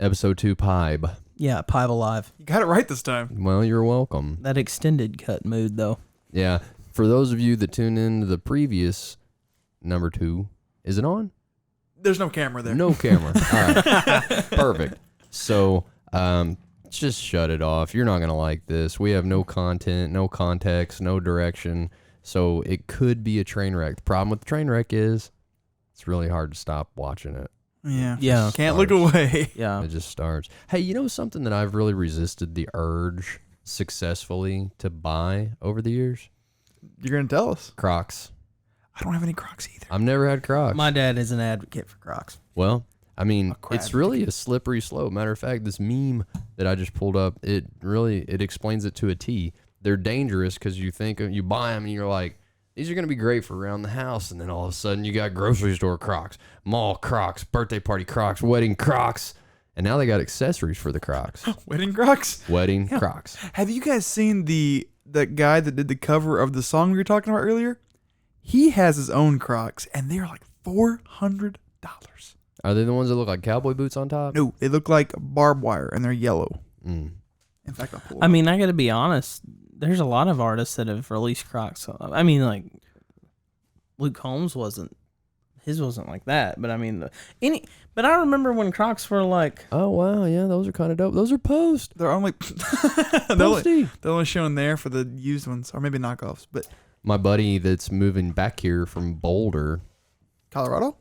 Episode 2 PIBE. Yeah, PIBE Alive. You got it right this time. Well, you're welcome. That extended cut mood, though. Yeah. For those of you that tuned in to the previous number 2, is it on? There's no camera there. No camera. All right. Perfect. So, just shut it off. You're not going to like this. We have no content, no context, no direction. So it could be a train wreck. The problem with the train wreck is it's really hard to stop watching it. Yeah. Can't look away. Yeah. It just starts. Hey, you know something that I've really resisted the urge successfully to buy over the years? You're going to tell us. Crocs. I don't have any Crocs either. I've never had Crocs. My dad is an advocate for Crocs. Well, I mean, crab it's really a slippery slope. Matter of fact, this meme that I just pulled up, it explains it to a T. They're dangerous because you think you buy them and you're like, these are going to be great for around the house. And then all of a sudden you got grocery store Crocs, mall Crocs, birthday party Crocs, wedding Crocs. And now they got accessories for the Crocs. Wedding Crocs? Wedding Crocs. Have you guys seen that guy that did the cover of the song we were talking about earlier? He has his own Crocs, and they're like $400. Are they the ones that look like cowboy boots on top? No, they look like barbed wire, and they're yellow. Mm. In fact, I'll pull I mean, I got to be honest. There's a lot of artists that have released Crocs. I mean, like, Luke Combs his wasn't like that. But I mean, but I remember when Crocs were like, Oh, wow. Yeah, those are kind of dope. Those are post. They're only Posty. they're only shown there for the used ones, or maybe knockoffs. But My buddy that's moving back here from Boulder Colorado?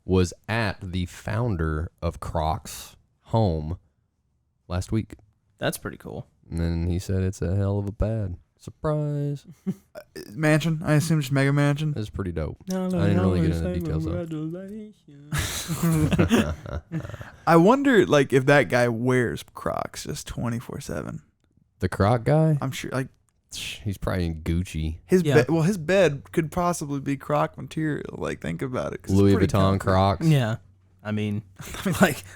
was at the founder of Crocs home last week. that's pretty cool. And then he said it's a hell of a pad. Surprise. Mansion? I assume just mega mansion. It's pretty dope. I didn't really get into details I wonder, like, if that guy wears Crocs just 24/7. The Croc guy? I'm sure, like, He's probably in Gucci. his Yeah. his bed could possibly be Croc material. Like, think about it. 'cause it's Louis pretty Vuitton comfy. Crocs. Yeah. I mean,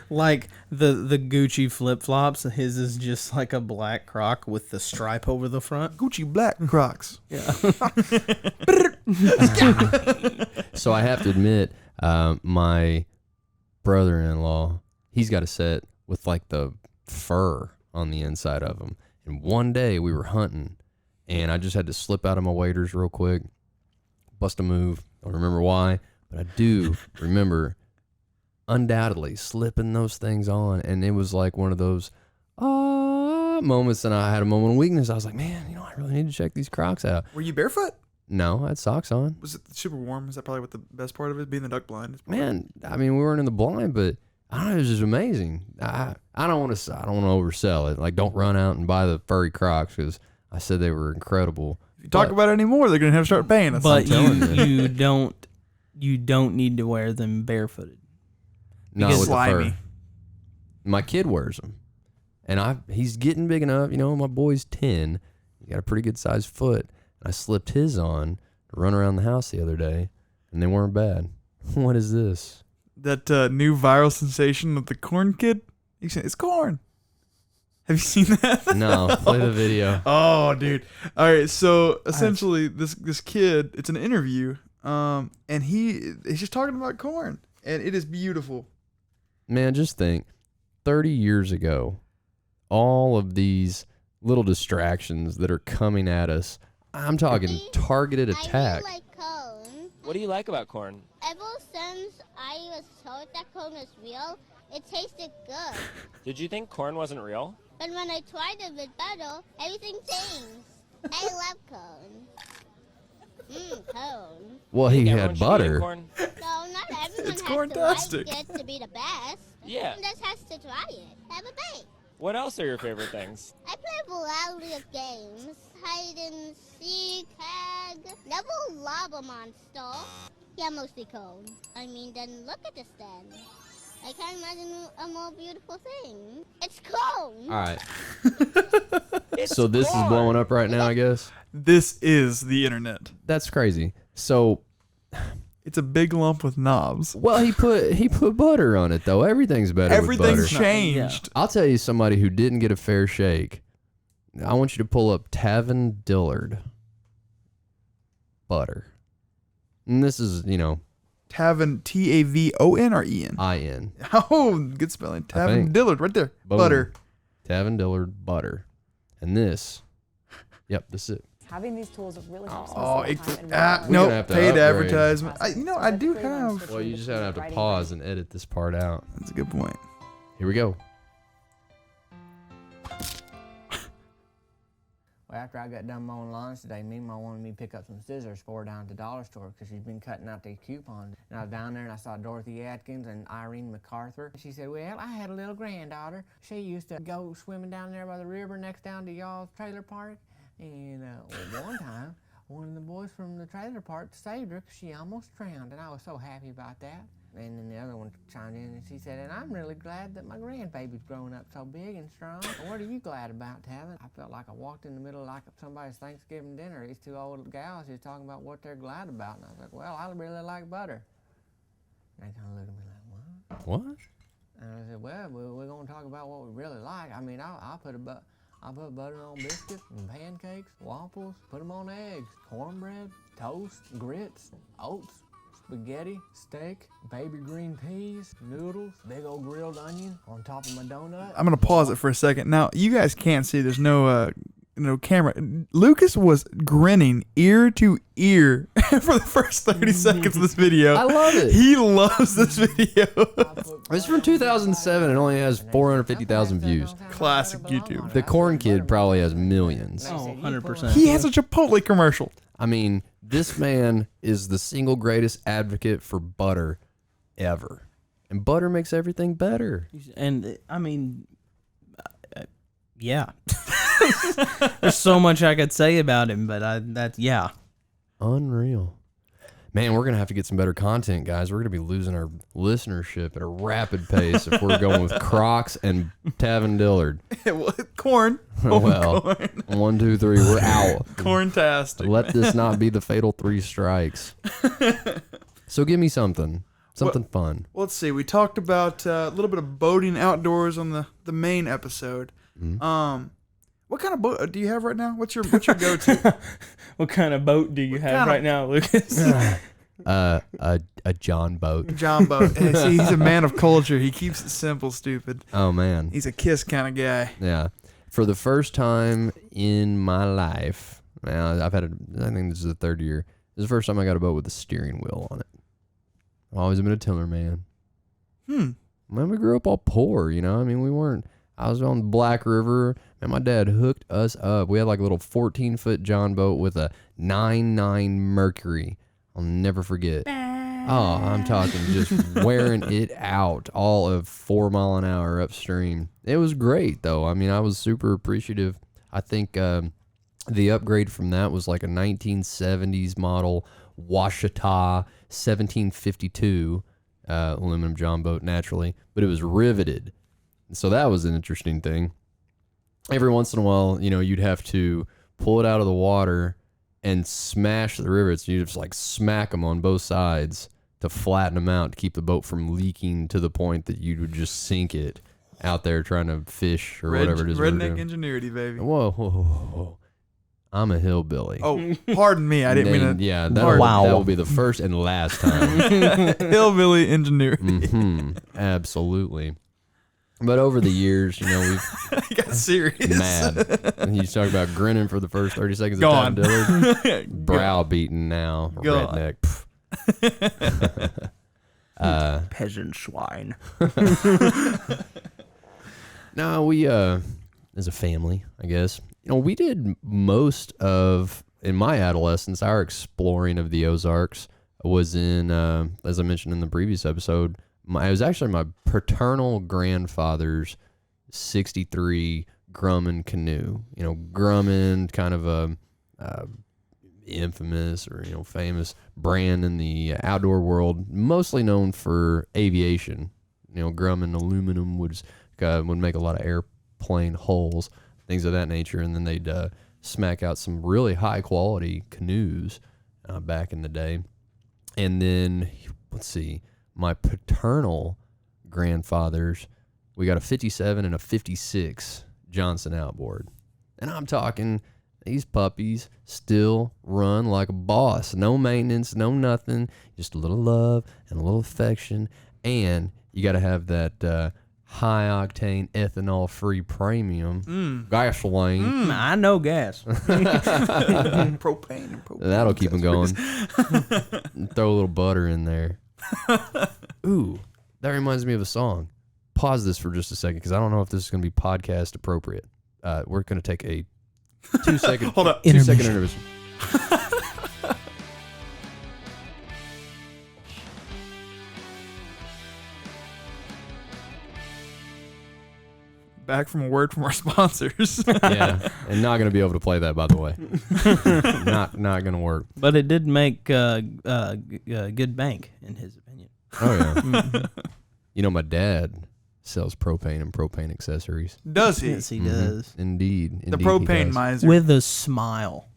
like the Gucci flip flops. His is just like a black Croc with the stripe over the front. Gucci black Crocs. Yeah. So I have to admit, my brother-in-law, he's got a set with like the fur on the inside of him. And one day we were hunting, and I just had to slip out of my waders real quick, bust a move. Don't remember why, but I do remember undoubtedly slipping those things on, and it was like one of those moments. And I had a moment of weakness. I was like, man, I really need to check these Crocs out. Were you barefoot? No, I had socks on. Was it super warm? Is that probably what the best part of it? Being the duck blind. Is probably- Man, I mean, we weren't in the blind, but I don't know, it was just amazing. I don't want to oversell it. Like, don't run out and buy the furry Crocs because I said they were incredible. If you talk about it anymore, they're gonna have to start paying us. But telling you don't need to wear them barefooted. Not Because with the fur. slimy. My kid wears them, and he's getting big enough. My boy's 10. He got a pretty good sized foot. I slipped his on to run around the house the other day, and they weren't bad. What is this? That new viral sensation of the corn kid. It's corn. Have you seen that? No, play the video. Oh, dude. All right. So essentially, this kid, it's an interview, and he's just talking about corn, and it is beautiful. Man, just think, 30 years ago, all of these little distractions that are coming at us, I'm talking targeted attack. I really like corn. What do you like about corn? Ever since I was told that corn was real, it tasted good. Did you think corn wasn't real? But when I tried it with butter, everything changed. I love corn. Corn. Well, he Everyone had should be eating butter. corn. No, not everyone It's has to corntastic. like it to be the best. Yeah. Everyone just has to try it. Have a bite. What else are your favorite things? I play a variety of games. Hide and seek, tag, double lava monster. Yeah, mostly corn. I mean, then look at this then. I can't imagine a more beautiful thing. It's corn. All right. It's So this is corn. blowing up right now, I guess. This is the internet. That's crazy. So, It's a big lump with knobs. well, he put butter on it though. Everything's better with butter. Everything's changed. I'll tell you somebody who didn't get a fair shake. I want you to pull up Tavin Dillard. Butter. And this is, Tavon, Tavon or Ian? I-N. Oh, good spelling. Tavon think. Dillard, right there. Boom. Butter. Tavon Dillard butter. And this, this is it. Having these tools really helps Oh, me save time and We're no, gonna have to paid upgrade. advertisement. I do have. Well, you just have to pause and edit this part out. That's a good point. Here we go. Well, after I got done mowing lawns today, Mima wanted me to pick up some scissors for her down at the dollar store because she's been cutting out the coupons. And I was down there and I saw Dorothy Atkins and Irene MacArthur. She said, well, I had a little granddaughter. She used to go swimming down there by the river next down to y'all's trailer park. And one time, one of the boys from the trailer park saved her because she almost drowned. And I was so happy about that. And then the other one chimed in and she said, and I'm really glad that my grandbaby's growing up so big and strong. And what are you glad about, Tavon? I felt like I walked in the middle of like somebody's Thanksgiving dinner. These two old gals just talking about what they're glad about. And I was like, well, I really like butter. And they kind of looked at me like, what? What? And I said, well, we're going to talk about what we really like. I mean, I'll put butter on biscuits and pancakes, waffles, put them on eggs, cornbread, toast, grits, oats, spaghetti, steak, baby green peas, noodles, big old grilled onion on top of my donut. I'm gonna pause it for a second. Now you guys can't see. There's no camera. Lucas was grinning ear to ear for the first 30 seconds of this video. I love it. He loves this video. It's from 2007. It only has 450,000 views. Classic YouTube. The Corn Kid probably has millions. Oh, 100%. He has a Chipotle commercial. I mean, this man is the single greatest advocate for butter ever. And butter makes everything better. And I mean, yeah. There's so much I could say about him, but yeah. Unreal. Man, we're going to have to get some better content, guys. We're going to be losing our listenership at a rapid pace if we're going with Crocs and Tavon Dillard. Corn. Well, Corn. 1, 2, 3, we're out. Corntastic. Let this not be the fatal 3 strikes. So give me something fun. Let's see. We talked about a little bit of boating outdoors on the main episode. Mm-hmm. What kind of boat do you have right now? What's your go-to? What kind of boat do you have right now, Lucas? A John boat. John boat. Hey, see, he's a man of culture. He keeps it simple, stupid. Oh man. He's a KISS kind of guy. Yeah. For the first time in my life, I think this is the 3rd year. This is the first time I got a boat with a steering wheel on it. I've always been a tiller man. Man, we grew up all poor, you know? I mean, I was on the Black River, and my dad hooked us up. We had like a little 14-foot John boat with a 9.9 Mercury. I'll never forget. Oh, I'm talking just wearing it out all of 4 mile an hour upstream. It was great, though. I mean, I was super appreciative. I think the upgrade from that was like a 1970s model Washita 1752 aluminum John boat, naturally, but it was riveted. So that was an interesting thing. Every once in a while, you know, you'd have to pull it out of the water and smash the rivets. You'd just like smack them on both sides to flatten them out to keep the boat from leaking to the point that you would just sink it out there trying to fish or whatever it is. Redneck ingenuity, baby. Whoa. I'm a hillbilly. Oh, pardon me. I didn't mean to. Yeah, that will be the first and last time. Hillbilly ingenuity. Absolutely. But over the years, you know, we've got serious. Mad. And you talk about grinning for the first 30 seconds Gone. of Tavon Dillard. Browbeaten now. Gone. Redneck. Peasant swine. No, we as a family, I guess, you know, we did most of, in my adolescence, our exploring of the Ozarks was in, as I mentioned in the previous episode, it was actually my paternal grandfather's 63 Grumman canoe. You know, Grumman, kind of a infamous or, you know, famous brand in the outdoor world, mostly known for aviation. You know, Grumman aluminum would make a lot of airplane hulls, things of that nature, and then they'd smack out some really high quality canoes back in the day. And then, let's see, my paternal grandfathers, we got a 57 and a 56 Johnson outboard. And I'm talking, these puppies still run like a boss. No maintenance, no nothing. Just a little love and a little affection. And you got to have that high octane ethanol free premium gasoline. I know gas. Propane and propane. That'll keep them going. Throw a little butter in there. Ooh, that reminds me of a song. Pause this for just a second because I don't know if this is going to be podcast appropriate. We're going to take a 2 second. Hold up. 2 second intermission. Back from a word from our sponsors. Yeah, and not going to be able to play that, by the way. not going to work. But it did make good bank, in his opinion. Oh yeah. You know, my dad sells propane and propane accessories. Does he? Yes, he does. Indeed. The he propane does. miser. With a smile.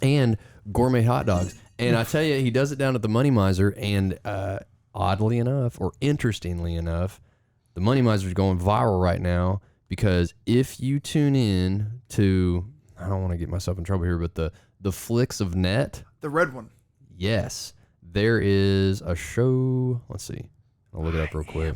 And gourmet hot dogs. And I tell you, he does it down at the Money Miser. And oddly enough, or interestingly enough, the Money Miser is going viral right now because if you tune in to, I don't want to get myself in trouble here, but the Flicks of Net. The red one. Yes, there is a show. Let's see. I'll look it up real quick.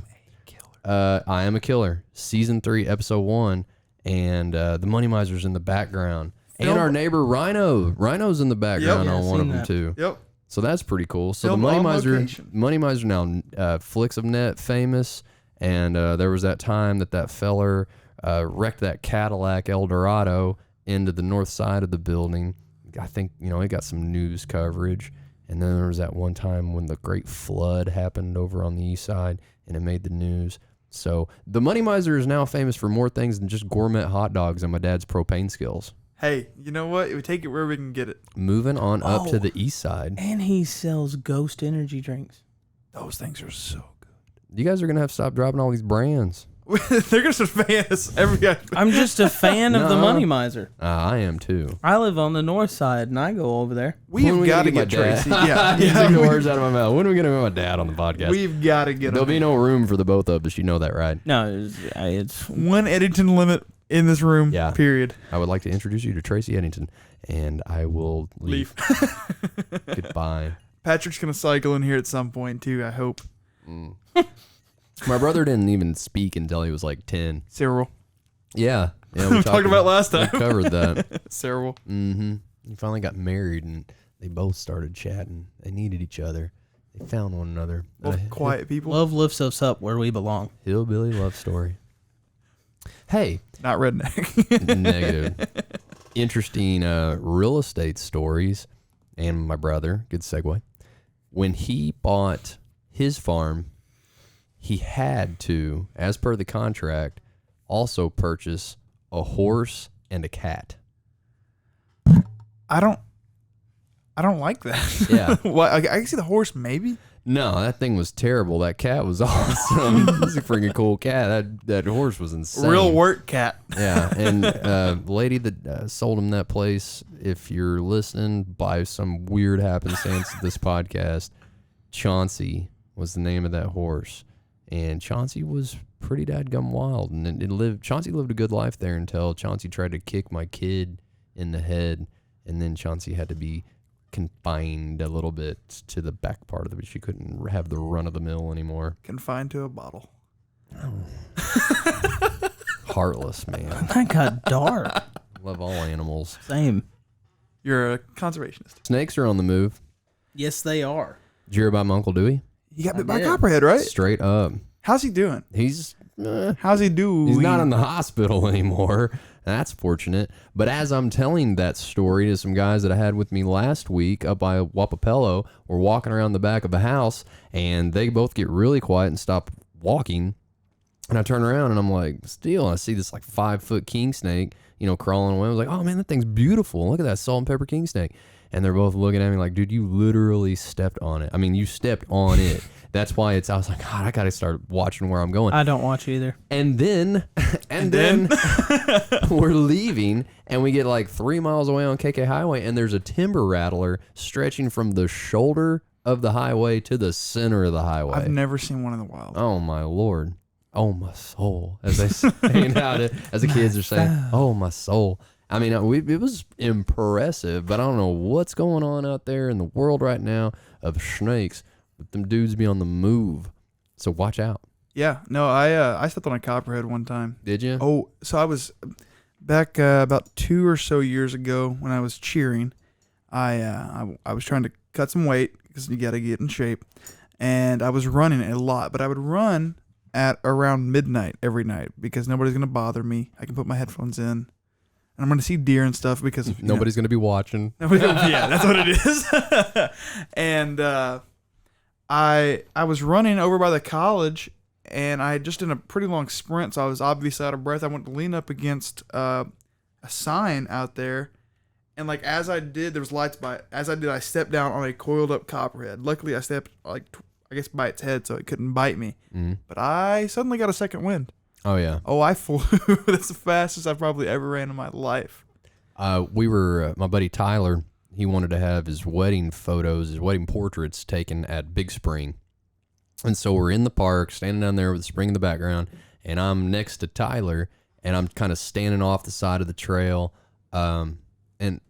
I Am a Killer, season 3, episode 1, and the Money Miser's in the background, and our neighbor Rhino's in the background on one of them too. Yep. So that's pretty cool. So Filmed the on location. Money Miser now Flicks of Net famous, and there was that time that feller wrecked that Cadillac Eldorado into the north side of the building. I think it got some news coverage. And then there was that one time when the great flood happened over on the east side, and it made the news. So the Money Miser is now famous for more things than just gourmet hot dogs and my dad's propane skills. Hey, you know what? We take it where we can get it. Moving on up to the east side. And he sells Ghost energy drinks. Those things are so good. You guys are going to have to stop dropping all these brands. They're going to fan us every guy. I'm just a fan of the Nuh-uh. Money Miser. I am too. I live on the north side, and I go over there. We've got to my get dad? Tracy. Yeah. You took the words out of my mouth. When are we going to get my dad on the podcast? We've got to get There'll them. be no room for the both of us. You know that, right? No, it's One Eddington limit in this room, Yeah. period. I would like to introduce you to Tracy Eddington, and I will leave. Goodbye. Patrick's going to cycle in here at some point, too, I hope. My brother didn't even speak until he was like 10. Cyril. Yeah. We talked about last We time. covered that. Cyril. Mm-hmm. He finally got married, and they both started chatting. They needed each other. They found one another. Both quiet people. love lifts us up where we belong. Hillbilly love story. Hey. Not redneck. Negative. Interesting real estate stories. And my brother, good segue. When he bought his farm, he had to, as per the contract, also purchase a horse and a cat. I don't like that. Yeah. What? I can see the horse, maybe. No, that thing was terrible. That cat was awesome. It was a freaking cool cat. That horse was insane. Real work cat. Yeah, and the lady that sold him that place, if you're listening by some weird happenstance of this podcast, Chauncey was the name of that horse. And Chauncey was pretty dadgum wild. And Chauncey lived a good life there until Chauncey tried to kick my kid in the head. And then Chauncey had to be confined a little bit to the back part of it. She couldn't have the run of the mill anymore. Confined to a bottle. Heartless, man. That got dark. Love all animals. Same. You're a conservationist. Snakes are on the move. Yes, they are. Did you hear about my Uncle Dewey? You got I bit by a did. copperhead, right? Straight up. How's he doing? He's How's he doing? he's not in the hospital anymore. That's fortunate. But as I'm telling that story to some guys that I had with me last week up by Wapapello, we're walking around the back of a house, and they both get really quiet and stop walking. And I turn around, and I'm like, Steele, and I see this like 5-foot king snake, crawling away. I was like, oh, man, that thing's beautiful. Look at that salt and pepper king snake. And they're both looking at me like, dude, you literally stepped on it. I mean, you stepped on it. That's why I was like, God, I got to start watching where I'm going. I don't watch either. And then we're leaving, and we get like 3 miles away on KK Highway, and there's a timber rattler stretching from the shoulder of the highway to the center of the highway. I've never seen one in the wild. Oh, my Lord. Oh, my soul. As they say as the kids are saying, oh, my soul. I mean, it was impressive, but I don't know what's going on out there in the world right now of snakes. But them dudes be on the move, so watch out. Yeah, no, I stepped on a copperhead one time. Did you? Oh, so I was back about 2 or so years ago when I was cheering. I was trying to cut some weight because you got to get in shape, and I was running a lot. But I would run at around midnight every night because nobody's gonna bother me. I can put my headphones in, and I'm gonna see deer and stuff because Nobody's gonna be watching. yeah, that's what it is. And I was running over by the college, and I had just done a pretty long sprint, so I was obviously out of breath. I went to lean up against a sign out there, and like as I did, there was lights by it. As I did, I stepped down on a coiled up copperhead. Luckily, I stepped like I guess by its head, so it couldn't bite me. But I suddenly got a second wind. Oh yeah. Oh, I flew. That's the fastest I've probably ever ran in my life. We were my buddy Tyler. He wanted to have his wedding photos, his wedding portraits taken at Big Spring. And so we're in the park, standing down there with the spring in the background, and I'm next to Tyler, and I'm kind of standing off the side of the trail. And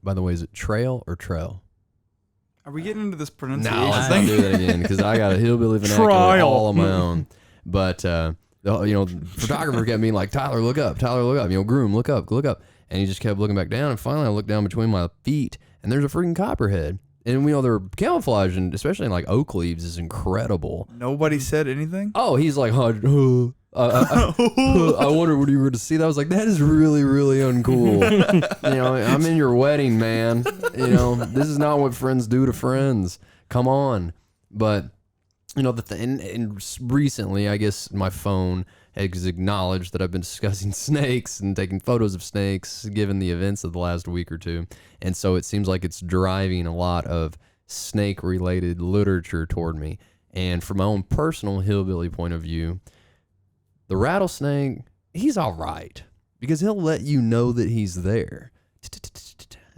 by the way, is it trail or trail? Are we getting into this pronunciation No, let's not thing? do that again because I got a hillbilly vernacular Trial. all on my own. But the photographer kept being like, Tyler, look up, groom, look up. And he just kept looking back down, and finally I looked down between my feet, and there's a freaking copperhead. And they're camouflaging, especially in like oak leaves, is incredible. Nobody said anything? Oh, he's like, I wonder what you were going to see. That I was like, that is really, really uncool. I'm in your wedding, man. This is not what friends do to friends. Come on. But, and recently, I guess my phone has acknowledged that I've been discussing snakes and taking photos of snakes given the events of the last week or two. And so it seems like it's driving a lot of snake-related literature toward me. And from my own personal hillbilly point of view, the rattlesnake, he's all right because he'll let you know that he's there.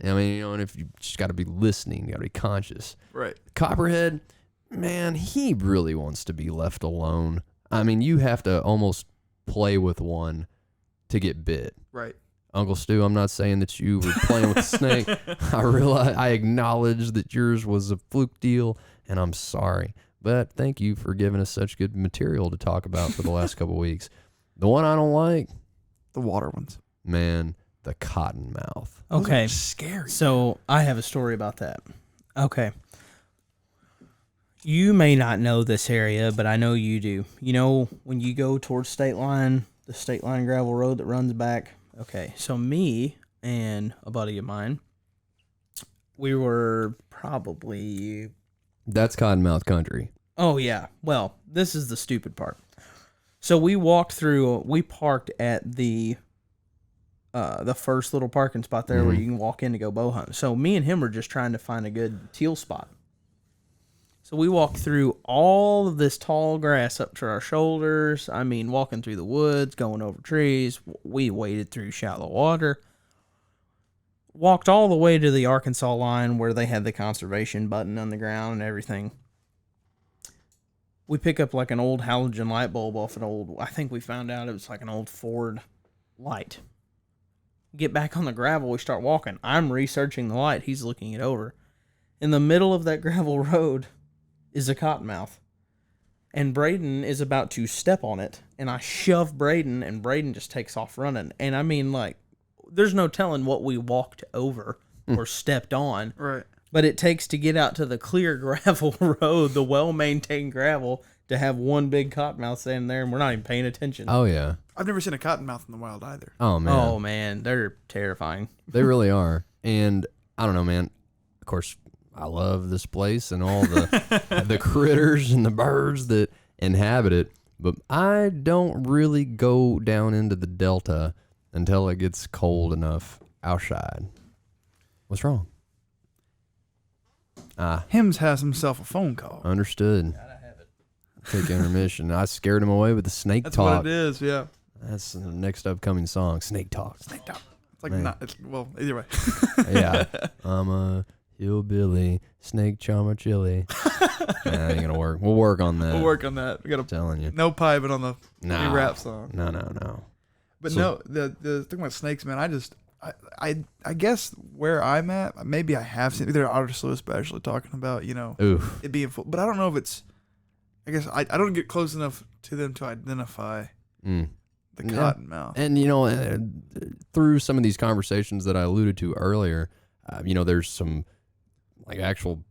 I mean, and if you just got to be listening, you got to be conscious. Right. Copperhead, man, he really wants to be left alone. I mean, you have to almost play with one to get bit. Right. Uncle Stu, I'm not saying that you were playing with a snake. I acknowledge that yours was a fluke deal, and I'm sorry. But thank you for giving us such good material to talk about for the last couple weeks. The one I don't like, The water ones. man, the cottonmouth. Okay. Scary. So I have a story about that. Okay. You may not know this area, but I know you do. You know, when you go towards State Line, the State Line gravel road that runs back. Okay. So me and a buddy of mine, we were probably... That's cottonmouth country. Oh, yeah. Well, this is the stupid part. So we parked at the first little parking spot there where you can walk in to go bow hunting. So me and him were just trying to find a good teal spot. So we walked through all of this tall grass up to our shoulders. I mean, walking through the woods, going over trees. We waded through shallow water. Walked all the way to the Arkansas line where they had the conservation button on the ground and everything. We pick up like an old halogen light bulb off I think we found out it was like an old Ford light. Get back on the gravel, we start walking. I'm researching the light, he's looking it over. In the middle of that gravel road is a cottonmouth. And Braden is about to step on it, and I shove Braden, and Braden just takes off running. And I mean, like, there's no telling what we walked over or stepped on. Right. But it takes to get out to the clear gravel road, the well-maintained gravel, to have one big cottonmouth standing there, and we're not even paying attention. Oh, yeah. I've never seen a cottonmouth in the wild either. Oh, man. Oh, man, they're terrifying. They really are. And I don't know, man. Of course, I love this place and all the critters and the birds that inhabit it, but I don't really go down into the Delta until it gets cold enough outside. What's wrong? Hims has himself a phone call. Understood. Take intermission. I scared him away with the snake That's talk. what it is, yeah. That's the next upcoming song, Snake Talk. Snake talk. It's like Man. either way. Yeah. I'm a hillbilly, snake charmer chili. That ain't gonna work. We'll work on that. We'll work on that. We got I'm telling you. no piping on the No. new rap song. No. But So- no, the thing about snakes, man, I guess where I'm at, maybe I have seen either artists especially talking about, Oof. it being full, but I don't know if it's. I guess I don't get close enough to them to identify the Yeah. cottonmouth. And through some of these conversations that I alluded to earlier, there's some like actual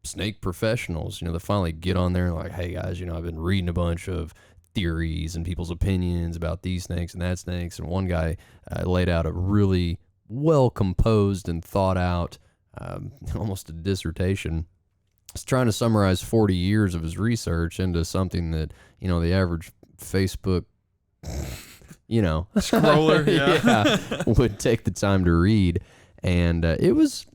snake professionals, that finally get on there and like, hey guys, I've been reading a bunch of theories and people's opinions about these snakes and that snakes, and one guy laid out a really well composed and thought out, almost a dissertation. He's trying to summarize 40 years of his research into something that the average Facebook Scroller, yeah, would take the time to read. And it was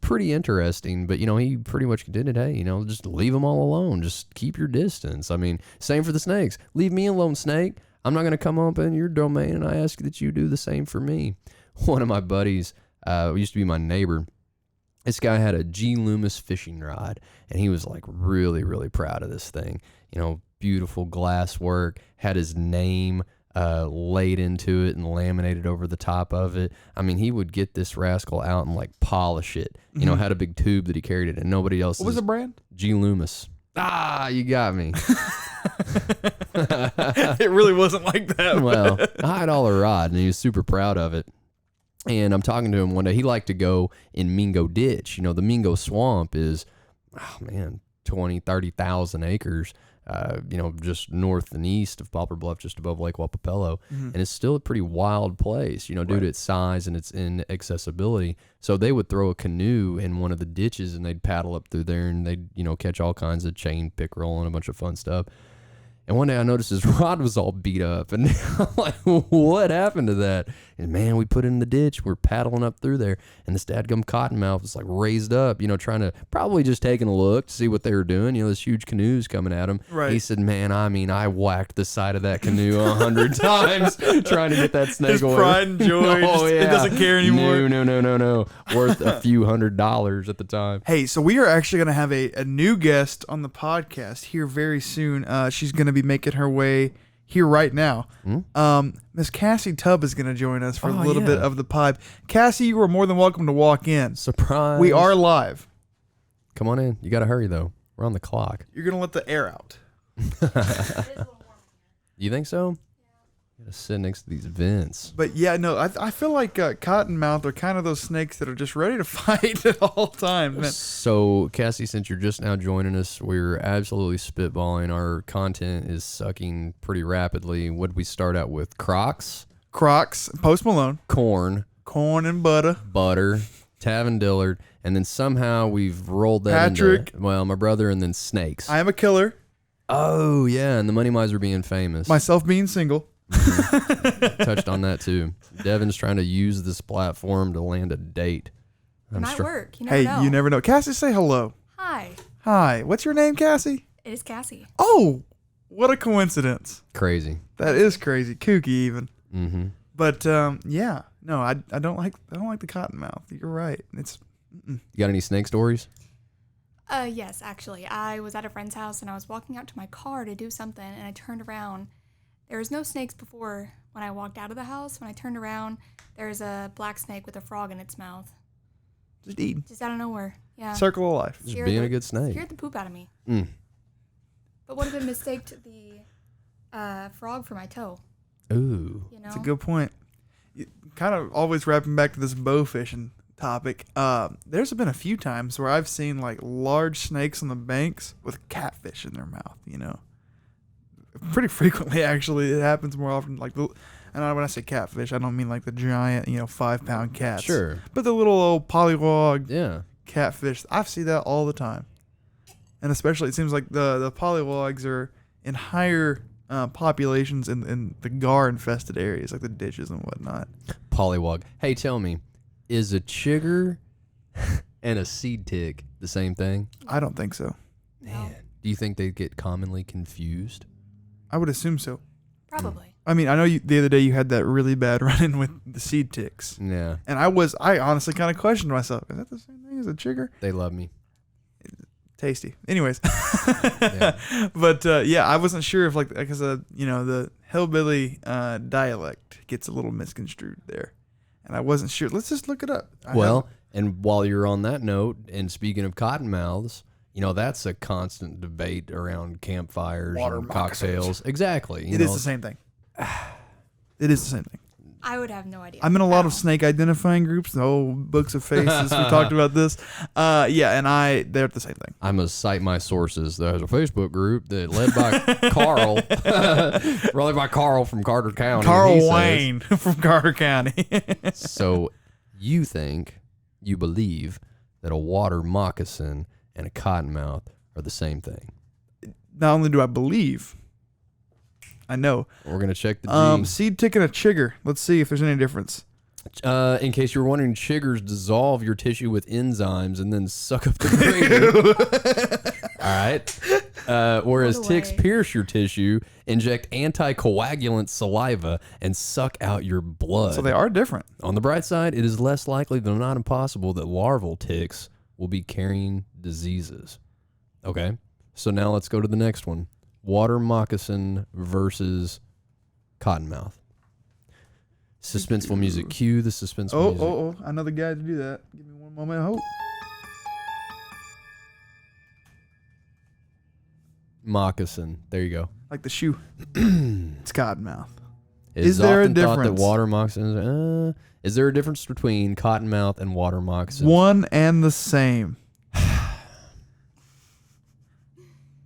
pretty interesting, but he pretty much did it. Hey, just leave them all alone. Just keep your distance. I mean, same for the snakes. Leave me alone, snake. I'm not going to come up in your domain, and I ask that you do the same for me. One of my buddies used to be my neighbor. This guy had a G. Loomis fishing rod, and he was like really, really proud of this thing. Beautiful glass work, had his name laid into it and laminated over the top of it. I mean, he would get this rascal out and like polish it. Had a big tube that he carried it, and nobody else. What was the brand? G. Loomis. Ah, you got me. It really wasn't like that. Well, I had all a rod, and he was super proud of it. And I'm talking to him one day. He liked to go in Mingo Ditch. The Mingo Swamp is, 20, 30,000 acres. Just north and east of Poplar Bluff, just above Lake Wapapello. And it's still a pretty wild place, due to its size and its inaccessibility. So they would throw a canoe in one of the ditches and they'd paddle up through there and they'd, catch all kinds of chain pickerel and a bunch of fun stuff. And one day I noticed his rod was all beat up, and I'm like, what happened to that? And man, we put it in the ditch. We're paddling up through there, and this dadgum cottonmouth was like raised up, trying to probably just taking a look to see what they were doing. This huge canoe's coming at him. Right. He said, man, I whacked the side of that canoe 100 times trying to get that snake His away. pride and joy, it doesn't care anymore. No. Worth a few $100s at the time. Hey, so we are actually going to have a new guest on the podcast here very soon. She's going to be making her way here right now. Miss Cassie Tubb is going to join us for a little bit of the PIBE. Cassie, you are more than welcome to walk in. Surprise. We are live. Come on in. You got to hurry, though. We're on the clock. You're going to let the air out. You think so? You got to sit next to these vents. But yeah, no, I feel like cottonmouth are kind of those snakes that are just ready to fight at all times. Man. So, Cassie, since you're just now joining us, we're absolutely spitballing. Our content is sucking pretty rapidly. What did we start out with? Crocs, Post Malone, corn and butter. Tavin Dillard, and then somehow we've rolled that Patrick. into, my brother, and then snakes. I am a killer. Oh, yeah, and the Money Miser being famous. Myself being single. Touched on that, too. Devin's trying to use this platform to land a date. It might work. You never Hey, know. you never know. Cassie, say hello. Hi. Hi. What's your name, Cassie? It is Cassie. Oh, what a coincidence. Crazy. That is crazy. Kooky even. Mm-hmm. But yeah, no, I don't like the cottonmouth. You're right. It's You got any snake stories? Yes, actually. I was at a friend's house and I was walking out to my car to do something and I turned around. There was no snakes before when I walked out of the house. When I turned around, there's a black snake with a frog in its mouth. just eating. Just out of nowhere. Yeah. Circle of life. Just being a good snake. Scared the poop out of me. Mm. But would have been mistaked the frog for my toe. Ooh. You know? That's a good point. Kind of always wrapping back to this bow fishing topic. There's been a few times where I've seen like large snakes on the banks with catfish in their mouth. Pretty frequently actually. It happens more often. Like when I say catfish, I don't mean like the giant 5-pound cats. Sure. But the little old polywog Yeah. catfish. I see that all the time. And especially it seems like the polywogs are in higher populations in the gar infested areas like the ditches and whatnot. Polywog. Hey, tell me, is a chigger and a seed tick the same thing? I don't think so. Man, do you think they get commonly confused? I would assume so. Probably. I mean, I know the other day you had that really bad run-in with the seed ticks. Yeah. And I honestly kind of questioned myself. Is that the same thing as a chigger? They love me. Tasty. Anyways. Yeah. But yeah, I wasn't sure if because the hillbilly dialect gets a little misconstrued there. and I wasn't sure. Let's just look it up. Well, and while you're on that note, and speaking of cottonmouths, that's a constant debate around campfires Water and moccasins. cocktails. Exactly. It is the same thing. It is the same thing. I would have no idea. I'm in a lot at of all. snake identifying groups, the whole books of faces. We talked about this. Yeah, and they're the same thing. I must cite my sources. There's a Facebook group that led by Carl, really by Carl from Carter County. Carl He says, Wayne from Carter County. so you believe that a water moccasin and a cottonmouth are the same thing? Not only do I believe, I know. We're going to check the genes. Seed tick and a chigger. Let's see if there's any difference. In case you were wondering, chiggers dissolve your tissue with enzymes and then suck up the gravy. All right. Whereas What a ticks way. pierce your tissue, inject anticoagulant saliva, and suck out your blood. So they are different. On the bright side, it is less likely, though not impossible, that larval ticks will be carrying diseases. Okay. So now let's go to the next one. Water moccasin versus cottonmouth. Suspenseful music. Cue the suspenseful music. Oh, I know the guy to do that. Give me one moment. Oh. Moccasin. There you go. Like the shoe. It's cottonmouth. It Is there a often thought that difference? water moccasins. Is there a difference between cottonmouth and water moccasins? One and the same.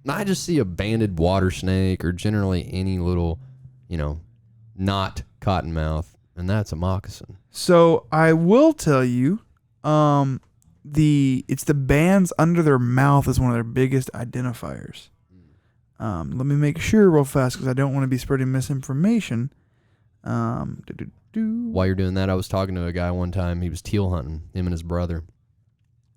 I just see a banded water snake or generally any little, not cottonmouth, and that's a moccasin. So I will tell you, it's the bands under their mouth is one of their biggest identifiers. Let me make sure real fast because I don't want to be spreading misinformation. While you're doing that, I was talking to a guy one time. He was teal hunting, him and his brother.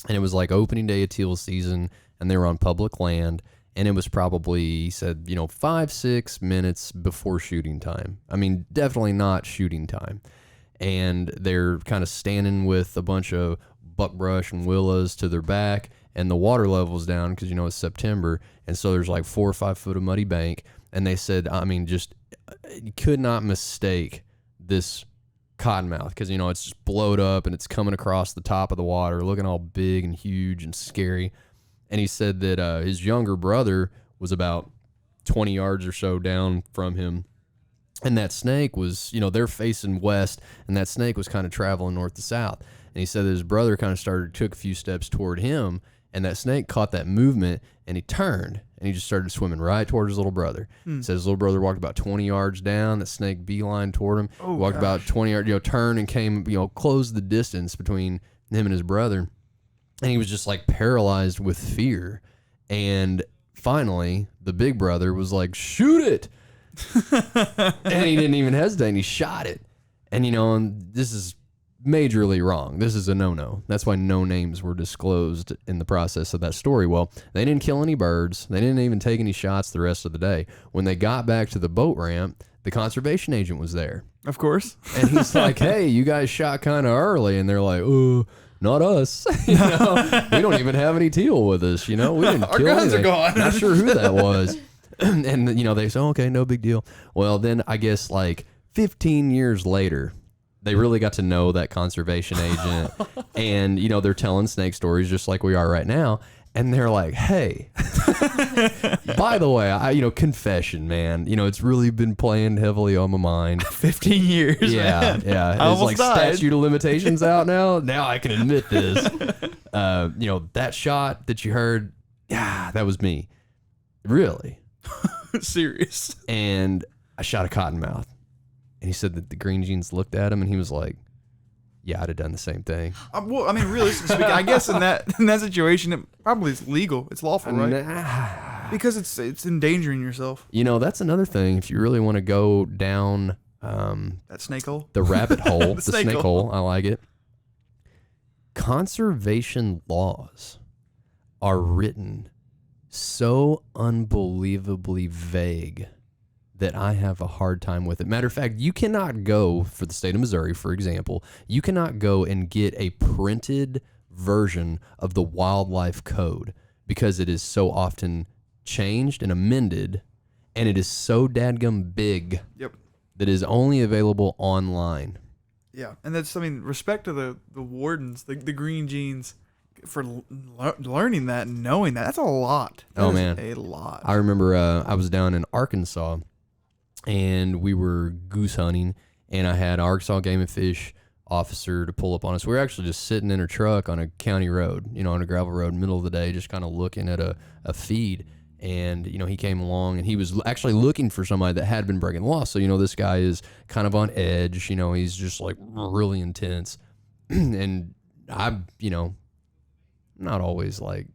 And it was like opening day of teal season, and they were on public land. And it was probably, he said, 5-6 minutes before shooting time. I mean, definitely not shooting time. And they're kind of standing with a bunch of buckbrush and willows to their back, and the water level's down because, it's September. And so there's like 4 or 5 foot of muddy bank. And they said, just you could not mistake this cottonmouth because, it's just blowed up and it's coming across the top of the water, looking all big and huge and scary. And he said that his younger brother was about 20 yards or so down from him. And that snake was, they're facing west, and that snake was kind of traveling north to south. And he said that his brother kind of took a few steps toward him, and that snake caught that movement, and he turned, and he just started swimming right toward his little brother. He said his little brother walked about 20 yards down, the snake beeline toward him, walked about 20 yards, turned and came, closed the distance between him and his brother. And he was just like paralyzed with fear. And finally, the big brother was like, shoot it. And he didn't even hesitate. And he shot it. And, and this is majorly wrong. This is a no-no. That's why no names were disclosed in the process of that story. Well, they didn't kill any birds. They didn't even take any shots the rest of the day. When they got back to the boat ramp, the conservation agent was there. Of course. And he's like, hey, you guys shot kind of early. And they're like, oh, not us. We don't even have any teal with us. We didn't Our kill guns are anything. gone. Not sure who that was. And they say, okay, no big deal. Well, then I guess like 15 years later, they really got to know that conservation agent. And, they're telling snake stories just like we are right now. And they're like, hey, by the way, confession, man. It's really been playing heavily on my mind. 15 years. Yeah, man. yeah. I It's almost like died. statute of limitations out now. Now I can admit this. That shot that you heard, yeah, that was me. Really. Serious. And I shot a cottonmouth. And he said that the green jeans looked at him and he was like, yeah, I'd have done the same thing. Well, realistically speaking, I guess in that situation, it probably is legal. It's lawful, right? Nah. Because it's endangering yourself. That's another thing. If you really want to go down That snake hole. the rabbit hole, the snake snake hole. hole, I like it. Conservation laws are written so unbelievably vague that I have a hard time with it. Matter of fact, you cannot go, for the state of Missouri, for example, you cannot go and get a printed version of the wildlife code because it is so often changed and amended, and it is so dadgum big Yep. that is only available online. Yeah, and that's, I mean, respect to the wardens, the green jeans, for learning that and knowing that. That's a lot. That is man, a lot. I remember I was down in Arkansas, and we were goose hunting, and I had Arkansas Game and Fish officer to pull up on us. We were actually just sitting in a truck on a county road, on a gravel road, middle of the day, just kind of looking at a feed. And, he came along, and he was actually looking for somebody that had been breaking the law. So, this guy is kind of on edge. He's just like really intense. And I'm, not always like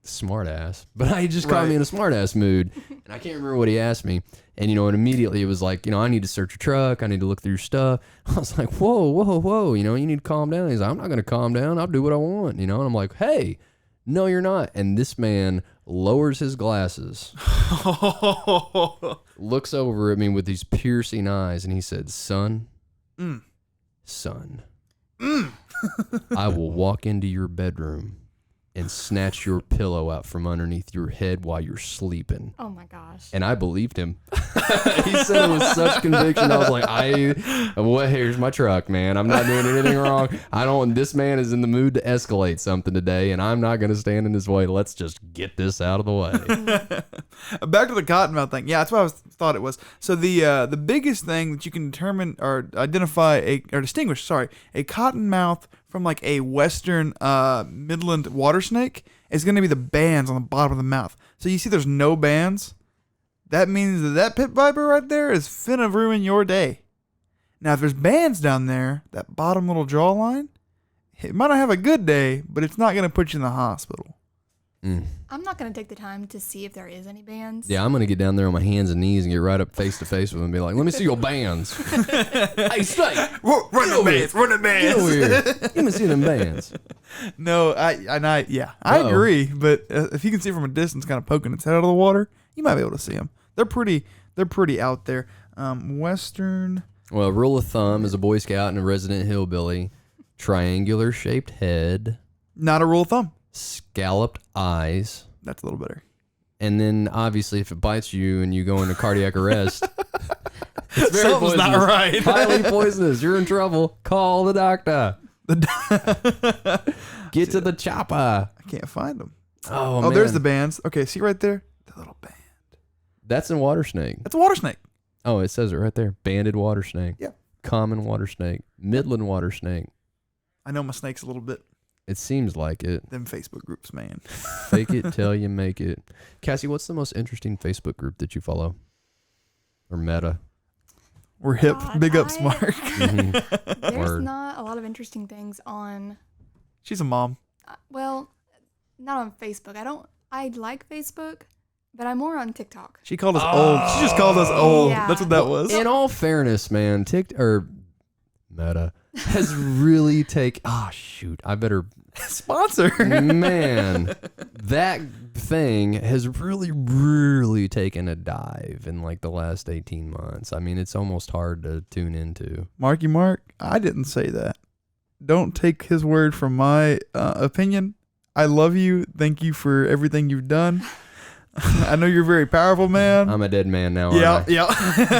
smart ass, but he just caught me in a smart ass mood. And I can't remember what he asked me. And, and immediately it was like, I need to search your truck. I need to look through your stuff. I was like, whoa. You need to calm down. He's like, I'm not going to calm down. I'll do what I want, And I'm like, hey, no, you're not. And this man lowers his glasses, looks over at me with these piercing eyes, and he said, son, I will walk into your bedroom and snatch your pillow out from underneath your head while you're sleeping. Oh my gosh. And I believed him. He said it with such conviction. I was like, here's my truck, man. I'm not doing anything wrong. This man is in the mood to escalate something today, and I'm not going to stand in his way. Let's just get this out of the way. Back to the cottonmouth thing. Yeah, that's what I thought it was. So the biggest thing that you can determine or distinguish a cottonmouth from like a western Midland water snake is going to be the bands on the bottom of the mouth. So you see there's no bands. That means that pit viper right there is finna ruin your day. Now, if there's bands down there, that bottom little jawline, it might not have a good day, but it's not going to put you in the hospital. I'm not going to take the time to see if there is any bands. Yeah, I'm going to get down there on my hands and knees and get right up face to face with him and be like, let me see your bands. Hey, snake. Run the bands. Get over here. Let me see them bands. No, I agree. But if you can see from a distance, kind of poking its head out of the water, you might be able to see them. They're pretty out there. Western. Well, rule of thumb as a Boy Scout and a resident hillbilly, triangular shaped head. Not a rule of thumb. Scalloped eyes. That's a little better. And then, obviously, if it bites you and you go into cardiac arrest, it's very Something's poisonous. not right. Highly poisonous. You're in trouble. Call the doctor. Get to the chopper. I can't find them. Oh, man. There's the bands. Okay, see right there? The little band. That's in water snake. That's a water snake. Oh, it says it right there. Banded water snake. Yeah. Common water snake. Midland water snake. I know my snakes a little bit. It seems like it. Them Facebook groups, man. Fake it till you make it. Cassie, what's the most interesting Facebook group that you follow? Or Meta? We're hip. God, Big ups, Mark. There's Word. not a lot of interesting things on. She's a mom. Well, not on Facebook. I like Facebook, but I'm more on TikTok. She called us old. She just called us old. Yeah. That's what that was. In all fairness, man, Meta has really I better Sponsor. man, that thing has really taken a dive in like the last 18 months. I mean, it's almost hard to tune into. Marky Mark, I didn't say that. Don't take his word from my opinion. I love you. Thank you for everything you've done. I know you're very powerful, man. I'm a dead man now. Yeah.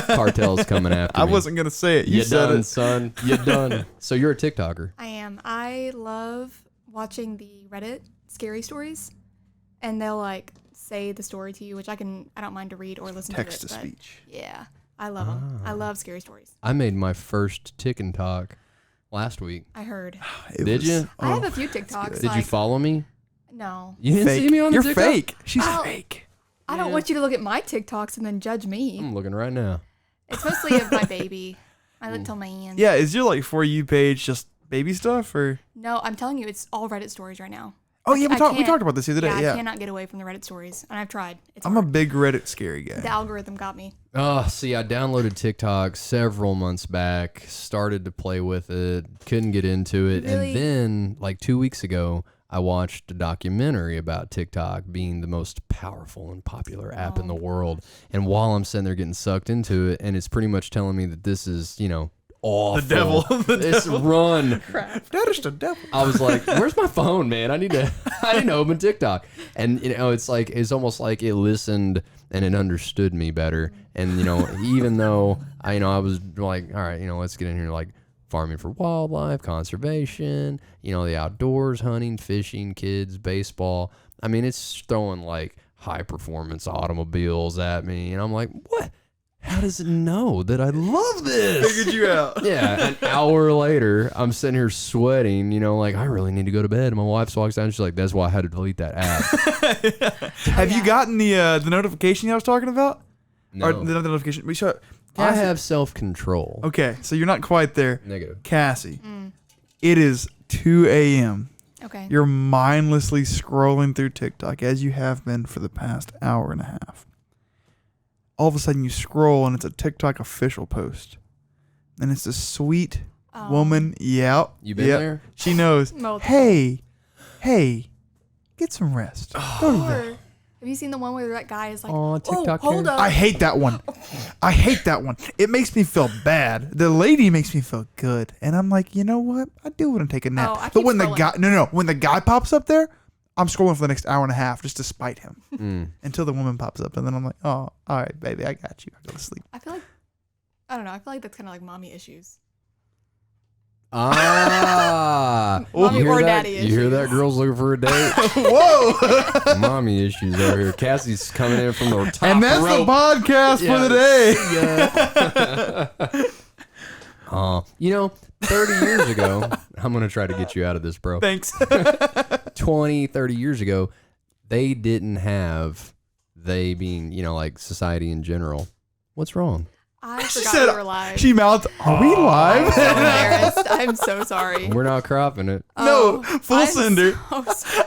Cartel's coming after me. I wasn't going to say it. You You said done, it. son. You done. So you're a TikToker. I am. I love watching the Reddit scary stories, and they'll like say the story to you, which I don't mind to read or listen Text to to it. speech. Yeah, I love them. I love scary stories. I made my first Tick and Talk last week. I heard. Did you? I have a few TikToks. Did you follow me? No. You didn't Fake. see me on the You're TikTok? fake. She's Oh. fake. I don't want you to look at my TikToks and then judge me. I'm looking right now. It's mostly of my baby, my little man. Yeah, is your like For You page just baby stuff or? No, I'm telling you, it's all Reddit stories right now. Oh yeah, we I talked can't- about this the other day. I Yeah, cannot get away from the Reddit stories, and I've tried. It's I'm a hard. big Reddit scary guy. The algorithm got me. Oh, see, I downloaded TikTok several months back, started to play with it, couldn't get into it. Really? And then, like 2 weeks ago, I watched a documentary about TikTok being the most powerful and popular app in the world. And while I'm sitting there getting sucked into it, and it's pretty much telling me that this is, awful. The devil. This run. That is the devil. I was like, "Where's my phone, man? I need to open TikTok." And it's almost like it listened and it understood me better. And even though I was like, "All right, let's get in here," like farming for wildlife, conservation, you know, the outdoors, hunting, fishing, kids, baseball. I mean, it's throwing like high performance automobiles at me. And I'm like, what? How does it know that I love this? Figured you out. Yeah, an hour later, I'm sitting here sweating, you know, like, I really need to go to bed. And my wife walks down, she's like, that's why I had to delete that app. Have you gotten the notification I was talking about? No. Or the notification? We show. I have self-control. Okay, so you're not quite there. Negative. Cassie, it is 2 a.m. Okay. You're mindlessly scrolling through TikTok as you have been for the past hour and a half. All of a sudden you scroll and it's a TikTok official post. And it's a sweet woman. Yep. You been there? She knows. Multiple. Hey, get some rest. Go to bed. Or have you seen the one where that guy is like, Oh, TikTok hold here? up. I hate that one. I hate that one. It makes me feel bad. The lady makes me feel good. And I'm like, you know what? I do want to take a nap. I But keep when the scrolling. guy when the guy pops up there, I'm scrolling for the next hour and a half just to spite him. Until the woman pops up and then I'm like, oh, all right, baby, I got you. I go to sleep. I feel like, I don't know. I feel like that's kind of like mommy issues. Ah. Mommy You hear or that? daddy You hear that? issues. Girls looking for a date? Whoa. Mommy issues over here. Cassie's coming in from the top And that's rope. the podcast for the day. You know, 30 years ago, I'm going to try to get you out of this, bro. Thanks. 20, 30 years ago, they didn't have, they being, you know, like society in general. What's wrong? I She forgot said, we were live. she mouthed, are we live? I'm so embarrassed. I'm so sorry. We're not cropping it. No, full I'm sender. so sorry.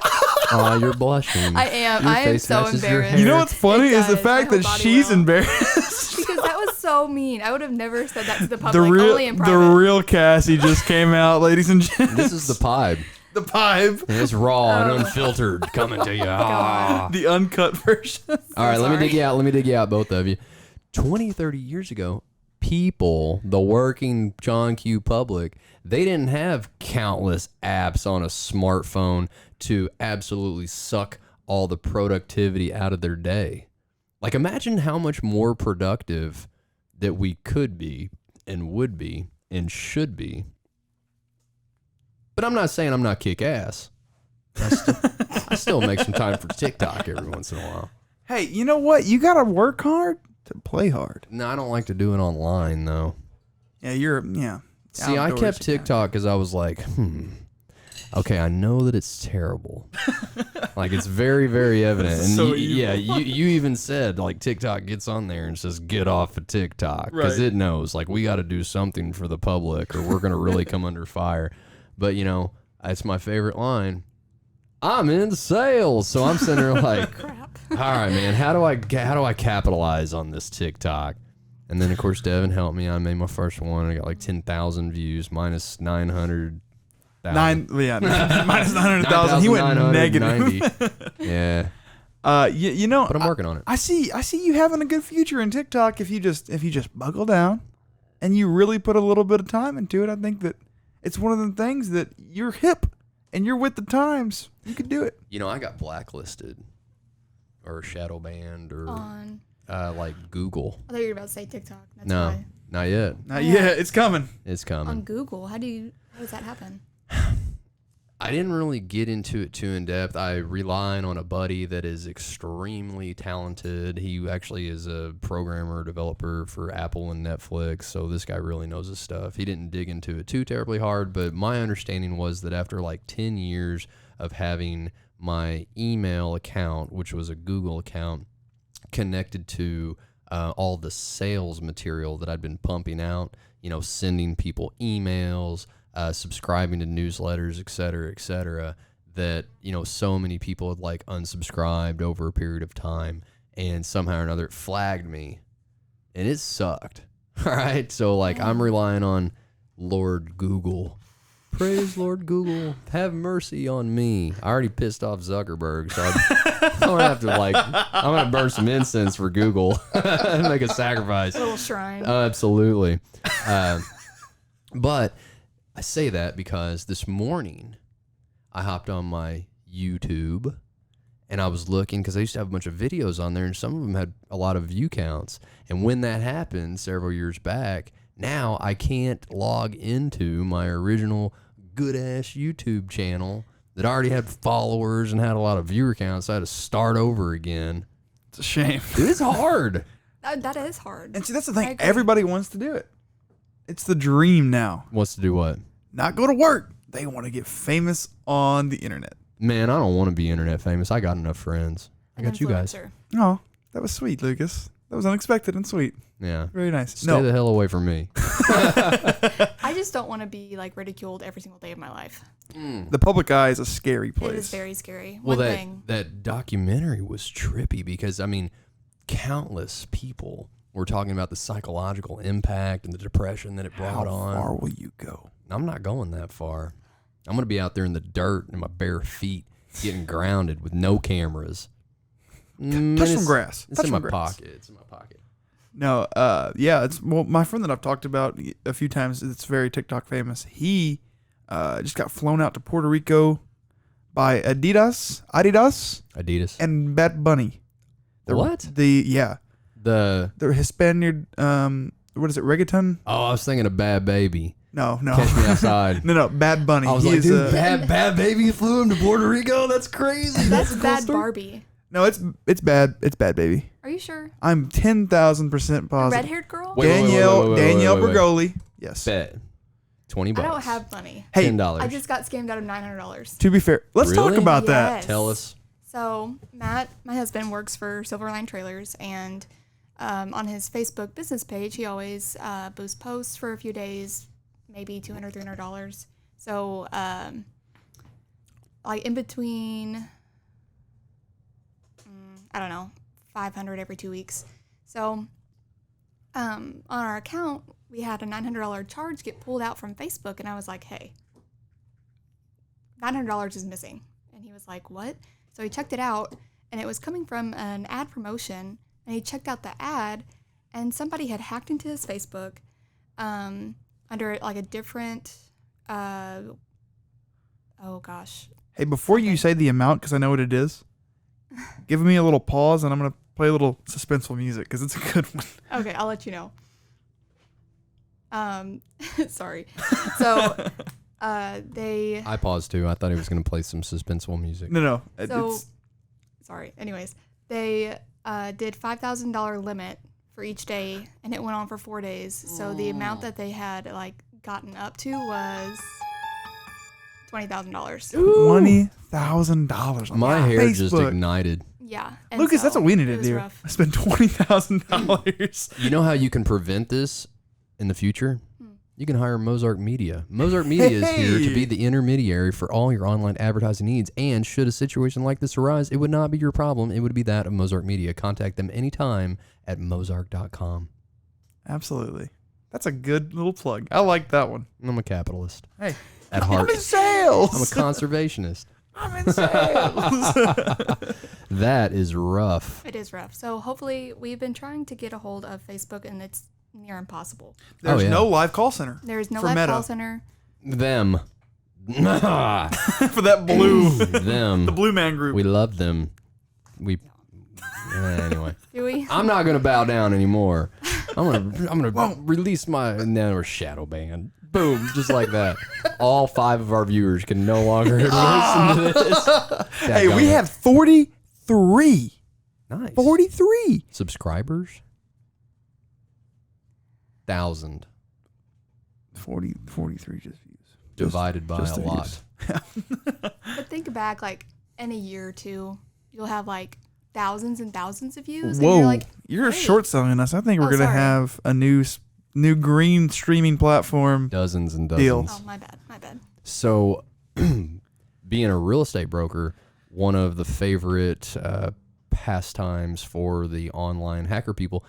Oh, you're blushing. I am. Your I am face so matches your embarrassed. hair. You know what's funny It is the does. fact My that whole body she's will. embarrassed. Because that was so mean. I would have never said that to the public. The only in private. real Cassie just came out, ladies and gentlemen. This is the PIBE. the PIBE, And it's raw and Oh. unfiltered coming to you. Ah. the uncut version. All right, let me sorry. dig you out. Let me dig you out, both of you. 20, 30 years ago, people, the working John Q public, they didn't have countless apps on a smartphone to absolutely suck all the productivity out of their day. Like, imagine how much more productive that we could be and would be and should be. But I'm not saying I'm not kick ass. I still make some time for TikTok every once in a while. Hey, you know what? You gotta work hard to play hard. No, I don't like to do it online, though. Yeah. See, I kept TikTok because I was like, okay, I know that it's terrible. Like, it's very, very evident. And So yeah, you even said, like, TikTok gets on there and says, get off of TikTok. Because Right. it knows, like, we got to do something for the public or we're going to really come under fire. But, you know, it's my favorite line. I'm in sales. So I'm sitting there like, Crap. all right, man, how do I capitalize on this TikTok? And then, of course, Devin helped me. I made my first one. I got like 10,000 views minus 900. minus 900,000. He went negative. Yeah, You know, but I'm working on it. I see you having a good future in TikTok if you just buckle down and you really put a little bit of time into it. I think that it's one of the things that you're hip and you're with the times. You could do it. You know, I got blacklisted or shadow banned or On. like Google. I thought you were about to say TikTok. That's No, why. not yet. Yeah, it's coming. It's On coming. Google, how does that happen? I didn't really get into it too in depth. I rely on a buddy that is extremely talented. He actually is a programmer, developer for Apple and Netflix. So this guy really knows his stuff. He didn't dig into it too terribly hard, but my understanding was that after like 10 years of having my email account, which was a Google account, connected to all the sales material that I'd been pumping out, you know, sending people emails, subscribing to newsletters, et cetera, that, you know, so many people had like unsubscribed over a period of time, and somehow or another it flagged me, and it sucked. All right, so like I'm relying on Lord Google. Praise Lord Google, have mercy on me. I already pissed off Zuckerberg, so I'm gonna have to like, I'm gonna burn some incense for Google and make a sacrifice. A little shrine. Absolutely. But I say that because this morning I hopped on my YouTube and I was looking because I used to have a bunch of videos on there and some of them had a lot of view counts. And when that happened several years back, Now I can't log into my original good ass YouTube channel that already had followers and had a lot of viewer counts. So I had to start over again. It's a shame. It is hard. That is hard. And see, that's the I thing. agree. Everybody wants to do it. It's the dream now. Wants to do what? Not go to work. They want to get famous on the internet. Man, I don't want to be internet famous. I got enough friends. I An got you guys. influencer. Oh, that was sweet, Lucas. That was unexpected and sweet. Yeah. Very nice. Stay the hell away from me. I just don't want to be like ridiculed every single day of my life. The public eye is a scary place. It is very scary. Well, One thing. that documentary was trippy because, I mean, countless people were talking about the psychological impact and the depression that it brought on. How far will you go? I'm not going that far. I'm going to be out there in the dirt in my bare feet, getting grounded with no cameras. Touch some grass. It's Touch in my some grass. pocket. It's in my pocket. No, yeah, it's my friend that I've talked about a few times. It's very TikTok famous. He just got flown out to Puerto Rico by Adidas, Adidas. and Bad Bunny. What? The The Hispanic. What is it? Reggaeton? I was thinking of Bad Baby. No. Catch Me Outside. No, Bad Bunny. I was He like, is, dude, bad Baby flew him to Puerto Rico. That's crazy. That's a cool Bad story. Barbie. No, it's Bad. It's Bad Baby. Are you sure? I'm 10,000% positive. Red-haired girl? Wait, Danielle wait. Bergoli. Yes. Bet. $20. I don't have money. Hey, $10. I just got scammed out of $900. to be fair, let's talk Really? about that. Yes. Tell us. So Matt, my husband, works for Silverline Trailers, and on his Facebook business page, he always boosts posts for a few days, maybe $200, $300. So, like in between, I don't know, 500 every 2 weeks. So, on our account, we had a $900 charge get pulled out from Facebook, and I was like, hey, $900 is missing. And he was like, what? So he checked it out, and it was coming from an ad promotion, and he checked out the ad, and somebody had hacked into his Facebook under like a different, oh gosh. Hey, before you say the amount, because I know what it is, give me a little pause, and I'm going to play a little suspenseful music, because it's a good one. Okay, I'll let you know. Sorry. So they... I paused too. I thought he was going to play some suspenseful music. No. So, sorry. Anyways, they did $5,000 limit for each day, and it went on for 4 days. So the amount that they had like gotten up to was $20,000. $20,000 on My hair Facebook. just ignited. Yeah. And Lucas, so that's what we need it to was do. rough. I spent $20,000. You know how you can prevent this in the future? You can hire Mozark Media. Mozark Media is here to be the intermediary for all your online advertising needs. And should a situation like this arise, it would not be your problem. It would be that of Mozark Media. Contact them anytime at mozark.com. Absolutely. That's a good little plug. I like that one. I'm a capitalist Hey, at heart. I'm in sales. I'm a conservationist. I'm in sales. That is rough. It is rough. So hopefully we've been trying to get a hold of Facebook, and it's near impossible. There's yeah. no live call center. There's no For live Meta. call center. Them. For that blue, Them. the blue man group. We love them. We. Anyway. Do we? I'm not gonna bow down anymore. I'm gonna release my we're shadow banned. Boom, just like that. All 5 of our viewers can no longer listen to this. Hey, we Dadgummit. have 43. nice 43. subscribers. 1,000 43 just views. divided by just a the lot. But think back, like in a year or two, you'll have like thousands and thousands of views. Whoa, And you're like, you're hey. short selling us. I think we're Oh, gonna sorry. have a new green streaming platform. Dozens and Deal. dozens. Oh, my bad. My bad. So, being a real estate broker, one of the favorite pastimes for the online hacker people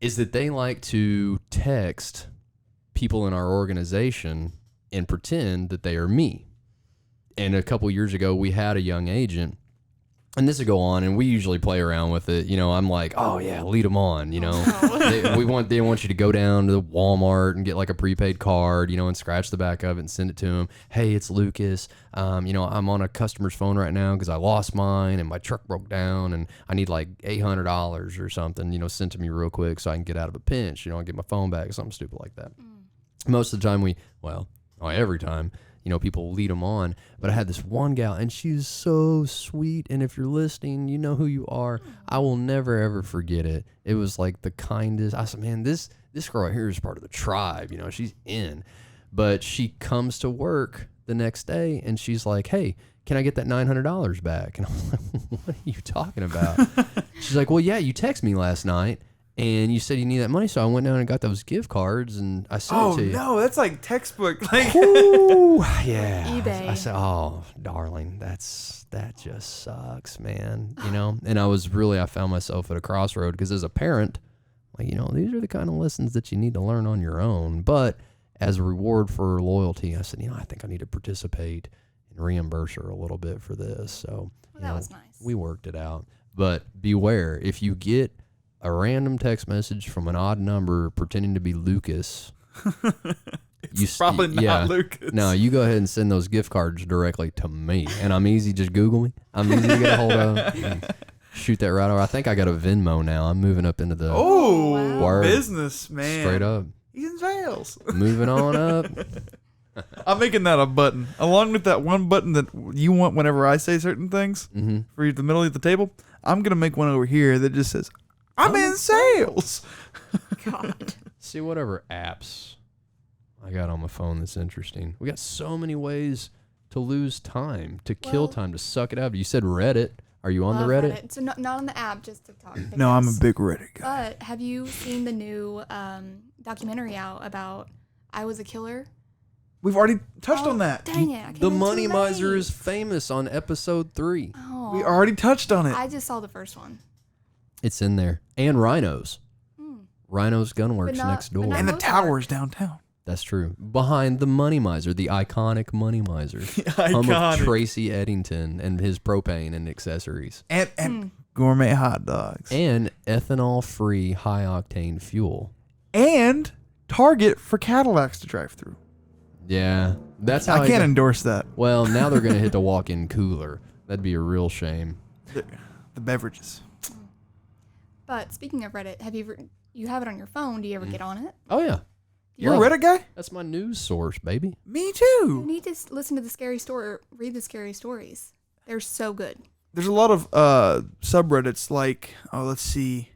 is that they like to text people in our organization and pretend that they are me. And a couple years ago, we had a young agent and this would go on, and we usually play around with it. You know, I'm like, oh yeah, lead them on. You know, they want you to go down to Walmart and get like a prepaid card, you know, and scratch the back of it and send it to them. Hey, it's Lucas. You know, I'm on a customer's phone right now because I lost mine and my truck broke down and I need like $800 or something. You know, sent to me real quick so I can get out of a pinch. You know, and get my phone back or something stupid like that. Most of the time every time. You know, people lead them on. But I had this one gal, and she's so sweet. And if you're listening, you know who you are. I will never, ever forget it. It was like the kindest. I said, man, this girl right here is part of the tribe. You know, she's in. But she comes to work the next day, and she's like, hey, can I get that $900 back? And I'm like, what are you talking about? She's like, well, yeah, you texted me last night. And you said you need that money, so I went down and got those gift cards, and I sent it to you. Oh, no, that's like textbook. Like, Ooh, yeah. eBay. I said, oh, darling, that just sucks, man. You know? And I found myself at a crossroad because as a parent, like, you know, these are the kind of lessons that you need to learn on your own. But as a reward for loyalty, I said, you know, I think I need to participate and reimburse her a little bit for this. So That was nice. we worked it out. But beware, if you get a random text message from an odd number pretending to be Lucas. it's probably not Lucas. No, you go ahead and send those gift cards directly to me. And I'm easy. Just Google me. I'm easy to get a hold of. Shoot that right over. I think I got a Venmo now. I'm moving up into the wow. Business, man. Straight up. He's in sales. Moving on up. I'm making that a button. Along with that one button that you want whenever I say certain things for you at the middle of the table, I'm going to make one over here that just says, I'm in sales. God. See, whatever apps I got on my phone that's interesting. We got so many ways to lose time, to kill time, to suck it out. You said Reddit. Are you on the Reddit? So not on the app, just TikTok. No, I'm a big Reddit guy. But have you seen the new documentary out about I Was a Killer? We've already touched on that. Dang it. I came The in Money too Miser late. is famous on episode 3. Oh, We already touched on it. I just saw the first one. It's in there. And Rhinos. Rhinos Gunworks not- next door. but not and the Mozark. towers downtown. That's true. Behind the Money Miser, the iconic Money Miser. Home of Iconic. Tracy Eddington and his propane and accessories. And gourmet hot dogs. And ethanol-free high-octane fuel. And Target for Cadillacs to drive through. Yeah. That's how I can't endorse that. Well, now they're going to hit the walk-in cooler. That'd be a real shame. The beverages. But speaking of Reddit, you have it on your phone. Do you ever get on it? Oh, yeah. You're Love a Reddit guy? That's my news source, baby. Me You too. need to listen to the scary story or read the scary stories. They're so good. There's a lot of subreddits like, let's see,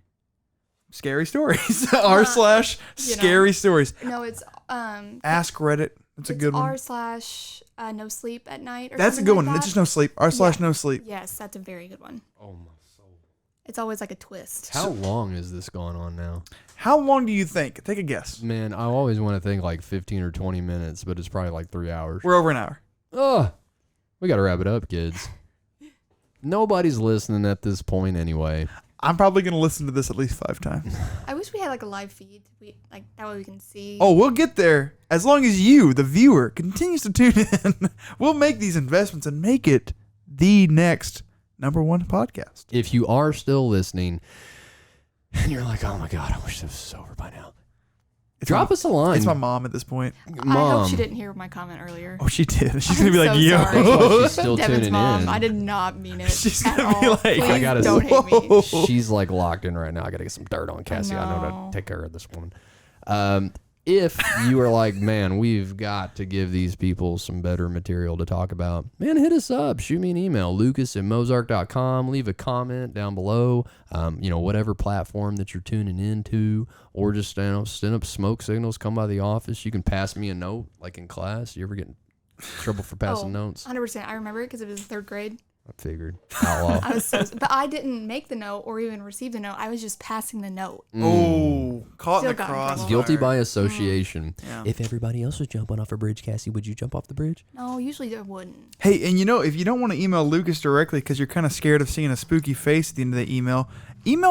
scary stories. r/scary stories. No, it's Ask Reddit. That's a good one. r/no sleep at night. Or That's a something good like one. that. It's just no sleep. r/no sleep. Yes, that's a very good one. Oh, my soul. It's always like a twist. How long is this going on now? How long do you think? Take a guess. Man, I always want to think like 15 or 20 minutes, but it's probably like 3 hours. We're over an hour. Ugh. We got to wrap it up, kids. Nobody's listening at this point anyway. I'm probably going to listen to this at least 5 times. I wish we had like a live feed. That way we can see. Oh, we'll get there. As long as you, the viewer, continues to tune in, we'll make these investments and make it the next #1 podcast. If you are still listening and you're like, oh my God, I wish this was over by now. Drop us a line. It's my mom at this point. Mom. I hope she didn't hear my comment earlier. Oh, she did. She's going to be I'm like, so yo. sorry. That's why she's still Devin's tuning mom, in. I did not mean it. She's at gonna be all. like, Please I gotta- don't hate me. She's like locked in right now. I got to get some dirt on Cassie. I know know. to take care of this woman. If you are like, man, we've got to give these people some better material to talk about, man, hit us up. Shoot me an email, lucas@mozark.com. Leave a comment down below, whatever platform that you're tuning into, or just send up smoke signals, come by the office. You can pass me a note, like in class. You ever get in trouble for passing notes? 100%. I remember it because it was 3rd grade. I figured. Outlaw. I was but I didn't make the note or even receive the note. I was just passing the note. Oh, caught in Still the got in cross. trouble. Guilty by association. Yeah. If everybody else was jumping off a bridge, Cassie, would you jump off the bridge? No, usually I wouldn't. Hey, and if you don't want to email Lucas directly because you're kind of scared of seeing a spooky face at the end of the email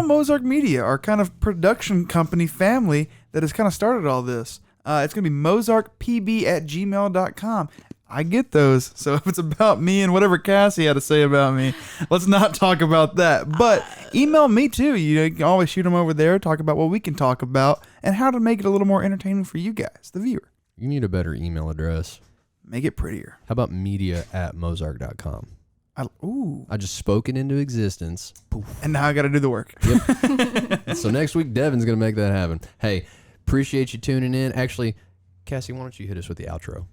Mozark Media, our kind of production company family that has kind of started all this. It's going to be mozarkpb@gmail.com. I get those. So if it's about me and whatever Cassie had to say about me, let's not talk about that. But email me too. You can always shoot them over there. Talk about what we can talk about and how to make it a little more entertaining for you guys, the viewer. You need a better email address. Make it prettier. How about media@mozark.com? I just spoke it into existence. Poof. And now I got to do the work. Yep. So next week, Devin's going to make that happen. Hey, appreciate you tuning in. Actually, Cassie, why don't you hit us with the outro?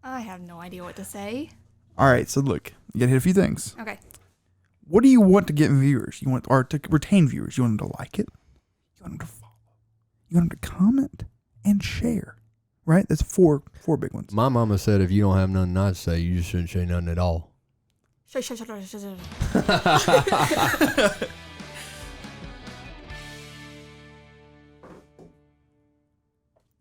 I have no idea what to say. All right. So look, you got to hit a few things. Okay. What do you want to get viewers? You want or to retain viewers? You want them to like it? You want them to follow? You want them to comment and share? Right? That's four big ones. My mama said if you don't have nothing nice to say, you just shouldn't say nothing at all. Shut.